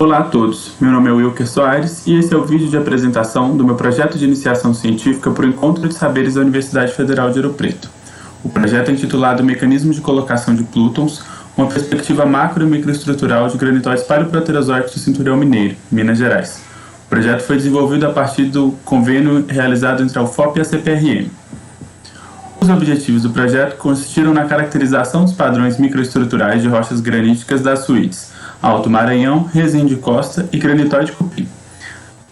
Olá a todos, meu nome é Wilker Soares e esse é o vídeo de apresentação do meu projeto de iniciação científica para o Encontro de Saberes da Universidade Federal de Ouro Preto. O projeto é intitulado Mecanismo de Colocação de Plútons, uma perspectiva macro e microestrutural de granitóides paleoproterozoicos do Cinturão Mineiro, Minas Gerais. O projeto foi desenvolvido a partir do convênio realizado entre a UFOP e a CPRM. Os objetivos do projeto consistiram na caracterização dos padrões microestruturais de rochas graníticas das suítes Alto Maranhão, Resende Costa e Granitóide Cupim,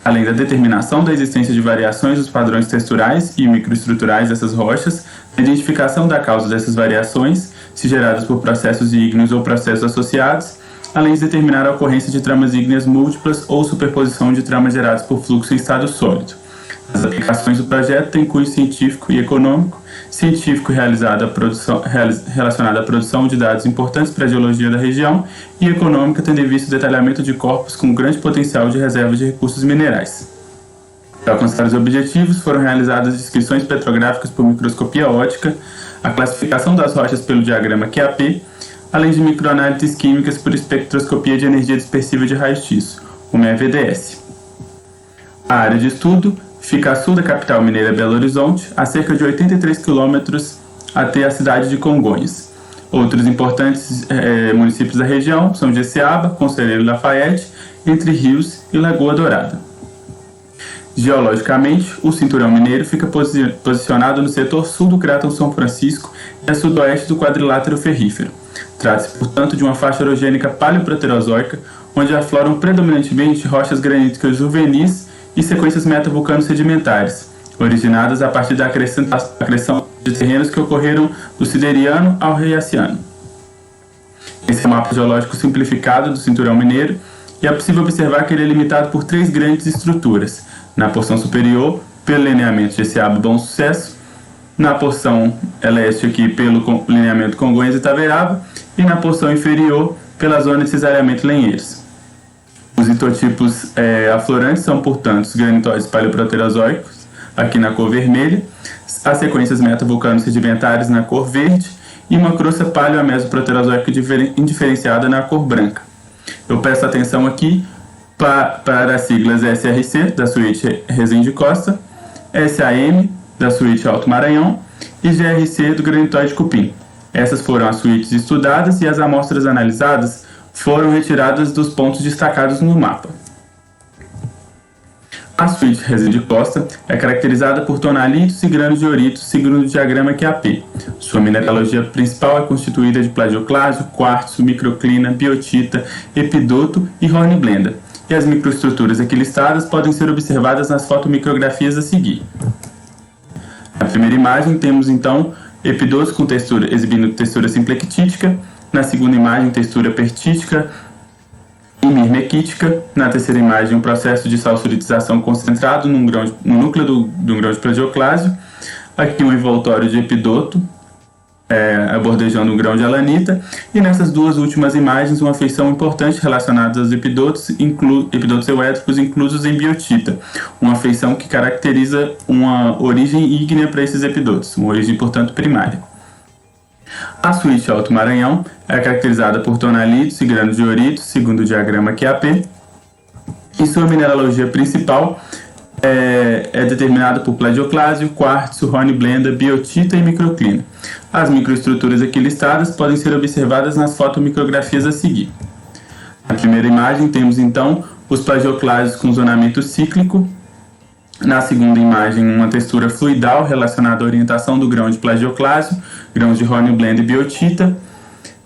além da determinação da existência de variações dos padrões texturais e microestruturais dessas rochas, a identificação da causa dessas variações, se geradas por processos ígneos ou processos associados, além de determinar a ocorrência de tramas ígneas múltiplas ou superposição de tramas geradas por fluxo em estado sólido. As aplicações do projeto têm cunho científico e econômico, científico relacionado à produção de dados importantes para a geologia da região e econômica tendo em vista o detalhamento de corpos com grande potencial de reserva de recursos minerais. Para alcançar os objetivos, foram realizadas descrições petrográficas por microscopia óptica, a classificação das rochas pelo diagrama QAP, além de microanálises químicas por espectroscopia de energia dispersiva de raio-x, o MEVDS. A área de estudo fica a sul da capital mineira Belo Horizonte, a cerca de 83 quilômetros até a cidade de Congonhas. Outros importantes municípios da região são Jeceaba, Conselheiro Lafayette, Entre Rios e Lagoa Dourada. Geologicamente, o Cinturão Mineiro fica posicionado no setor sul do Craton São Francisco e a sudoeste do quadrilátero ferrífero. Trata-se, portanto, de uma faixa orogênica paleoproterozoica, onde afloram predominantemente rochas graníticas juvenis e sequências metavulcano-sedimentares, originadas a partir da acreção de terrenos que ocorreram do Sideriano ao Reiaciano. Esse é o mapa geológico simplificado do Cinturão Mineiro e é possível observar que ele é limitado por três grandes estruturas: na porção superior, pelo lineamento Jeceaba-Bom Sucesso, na porção leste aqui pelo lineamento Congonhas e Itaverava e na porção inferior pela zona de cisareamento Lenheiros. Os litotipos aflorantes são, portanto, os granitóides paleoproterozoicos, aqui na cor vermelha, as sequências metavulcano-sedimentares na cor verde e uma crosta paleoamesoproterozoica indiferenciada na cor branca. Eu peço atenção aqui para as siglas SRC, da suíte Resende Costa, SAM, da suíte Alto Maranhão, e GRC, do Granitóide Cupim. Essas foram as suítes estudadas e as amostras analisadas foram retiradas dos pontos destacados no mapa. A suíte Resende Costa é caracterizada por tonalitos e granodioritos segundo o diagrama QAP. Sua mineralogia principal é constituída de plagioclásio, quartzo, microclina, biotita, epidoto e hornblenda, e as microestruturas aqui listadas podem ser observadas nas fotomicrografias a seguir. Na primeira imagem temos então epidotos com textura, exibindo textura simplectítica. Na segunda imagem, textura pertítica e mirmequítica. Na terceira imagem, um processo de salsuritização concentrado no núcleo de um grão de plagioclásio. Aqui um envoltório de epidoto, bordejando um grão de alanita. E nessas duas últimas imagens, uma feição importante relacionada aos epidotos euétricos inclusos em biotita. Uma feição que caracteriza uma origem ígnea para esses epidotos, uma origem, portanto, primária. A suíte Alto Maranhão é caracterizada por tonalitos e granodioritos, segundo o diagrama QAP, e sua mineralogia principal é determinada por plagioclásio, quartzo, hornblenda, biotita e microclina. As microestruturas aqui listadas podem ser observadas nas fotomicrografias a seguir. Na primeira imagem temos então os plagioclásios com zonamento cíclico. Na segunda imagem, uma textura fluidal relacionada à orientação do grão de plagioclásio, grãos de hornblenda e biotita.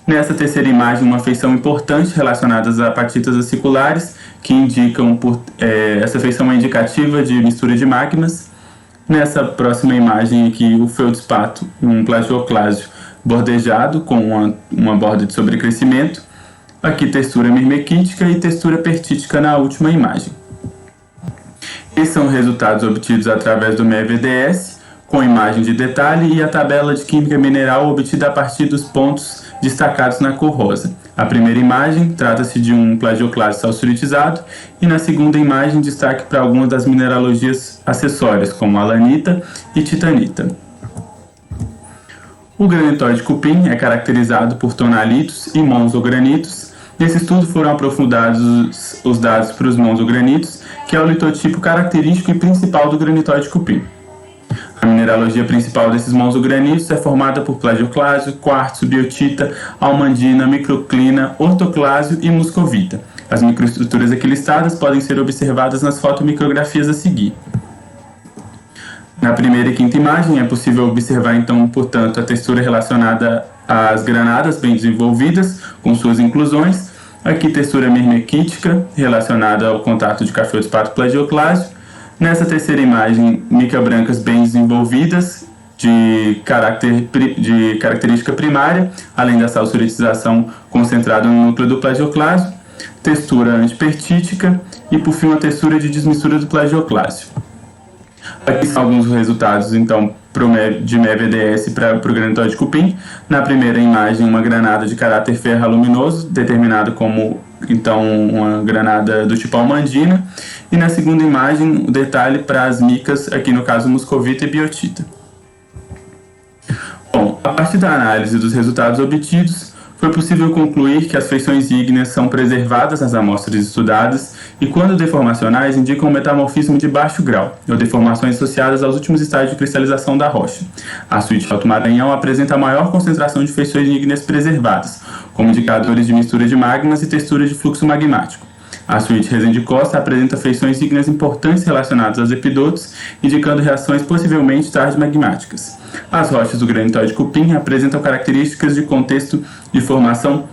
Nessa terceira imagem, uma feição importante relacionada às apatitas aciculares, que indicam essa feição é indicativa de mistura de magmas. Nessa próxima imagem aqui, o feldspato, um plagioclásio bordejado com uma borda de sobrecrescimento. Aqui textura mirmequítica e textura pertítica na última imagem. Esses são resultados obtidos através do MEVDS, com imagem de detalhe e a tabela de química mineral obtida a partir dos pontos destacados na cor rosa. A primeira imagem trata-se de um plagioclásio salsuritizado e na segunda imagem destaque para algumas das mineralogias acessórias, como alanita e titanita. O granitóide cupim é caracterizado por tonalitos e monzogranitos Nesse estudo foram aprofundados os dados para os monzogranitos, que é o litotipo característico e principal do granitóide cupim. A mineralogia principal desses monzogranitos é formada por plagioclásio, quartzo, biotita, almandina, microclina, ortoclásio e muscovita. As microestruturas aqui listadas podem ser observadas nas fotomicrografias a seguir. Na primeira e quinta imagem é possível observar, então, portanto, a textura relacionada às granadas bem desenvolvidas, com suas inclusões. Aqui, textura mirmequítica, relacionada ao contato de cafeodspato plagioclásio. Nessa terceira imagem, micas brancas bem desenvolvidas, de característica primária, além da salsuritização concentrada no núcleo do plagioclásio. Textura antipertítica e, por fim, uma textura de desmissura do plagioclásio. Aqui são alguns resultados, então, de MEV-EDS para o granitóide cupim. Na primeira imagem, uma granada de caráter ferroluminoso, determinada como, então, uma granada do tipo almandina. E na segunda imagem, o detalhe para as micas, aqui no caso muscovita e biotita. Bom, a partir da análise dos resultados obtidos, foi possível concluir que as feições ígneas são preservadas nas amostras estudadas e, quando deformacionais, indicam um metamorfismo de baixo grau, ou deformações associadas aos últimos estágios de cristalização da rocha. A suíte Alto Maranhão apresenta a maior concentração de feições ígneas preservadas, como indicadores de mistura de magmas e textura de fluxo magmático. A suíte Rezende Costa apresenta feições ígneas importantes relacionadas aos epidotos, indicando reações possivelmente tarde-magmáticas. As rochas do granitóide cupim apresentam características de contexto de formação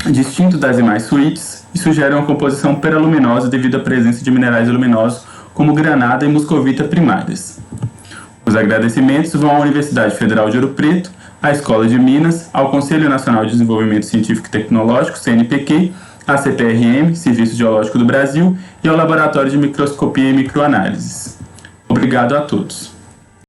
distinto das demais suítes e sugerem uma composição peraluminosa devido à presença de minerais luminosos como granada e muscovita primárias. Os agradecimentos vão à Universidade Federal de Ouro Preto, à Escola de Minas, ao Conselho Nacional de Desenvolvimento Científico e Tecnológico, CNPq, à CPRM, Serviço Geológico do Brasil, e ao Laboratório de Microscopia e Microanálises. Obrigado a todos.